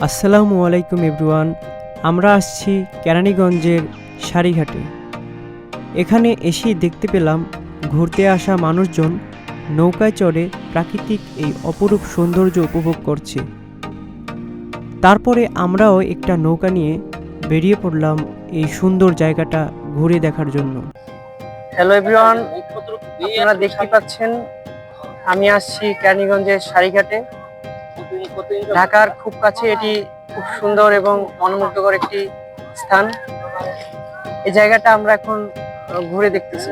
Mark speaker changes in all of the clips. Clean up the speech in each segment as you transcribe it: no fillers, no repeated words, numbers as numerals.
Speaker 1: আসসালামু আলাইকুম এভরিওয়ান। আমরা আসছি কেরানীগঞ্জের সারিঘাটে। এখানে এসেই দেখতে পেলাম ঘুরতে আসা মানুষজন নৌকায় চড়ে প্রাকৃতিক এই অপরূপ সৌন্দর্য উপভোগ করছে। তারপরে আমরাও একটা নৌকা নিয়ে বেরিয়ে পড়লাম এই সুন্দর জায়গাটা ঘুরে দেখার জন্য।
Speaker 2: হ্যালো এভরিওয়ান, আপনারা দেখতে পাচ্ছেন আমি আসছি কেরানীগঞ্জের সারিঘাটে। ঢাকার খুব কাছে এটি খুব সুন্দর এবং মনোমুগ্ধকর একটি স্থান। এই জায়গাটা আমরা এখন ঘুরে দেখতেছি।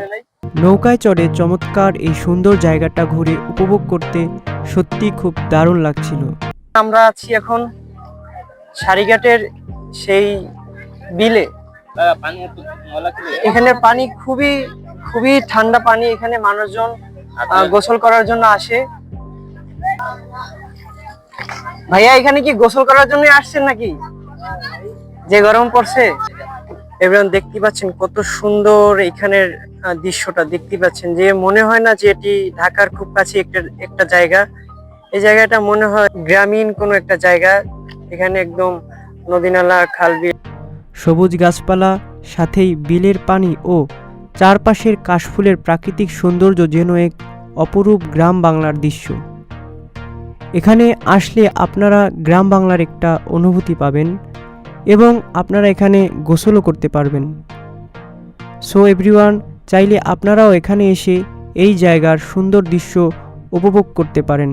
Speaker 1: নৌকায় চড়ে চমৎকার এই সুন্দর জায়গাটা ঘুরে উপভোগ করতে সত্যি খুব দারুণ লাগছিল।
Speaker 2: আমরা আছি এখন সারিঘাটের সেই বিলে। এখানে পানি খুবই খুবই ঠান্ডা পানি। এখানে মানুষজন গোসল করার জন্য আসে। ভাইয়া, এখানে কি গোসল করার জন্য আসছেন নাকি? যে গরম পড়ছে। এবার দেখতে পাচ্ছেন কত সুন্দর এখানের দৃশ্যটা দেখতে পাচ্ছেন, যে মনে হয় না যে এটি ঢাকার খুব কাছে একটা জায়গা। এই জায়গাটা মনে হয় গ্রামীণ কোনো একটা জায়গা। এখানে একদম নদী নালা, খাল বিল,
Speaker 1: সবুজ গাছপালা, সাথেই বিলের পানি ও চারপাশের কাশফুলের প্রাকৃতিক সৌন্দর্য যেন এক অপরূপ গ্রাম বাংলার দৃশ্য। এখানে আসলে আপনারা গ্রাম বাংলার একটা অনুভূতি পাবেন এবং আপনারা এখানে গোসলও করতে পারবেন। সো এভরিওয়ান, চাইলে আপনারাও এখানে এসে এই জায়গার সুন্দর দৃশ্য উপভোগ করতে পারেন।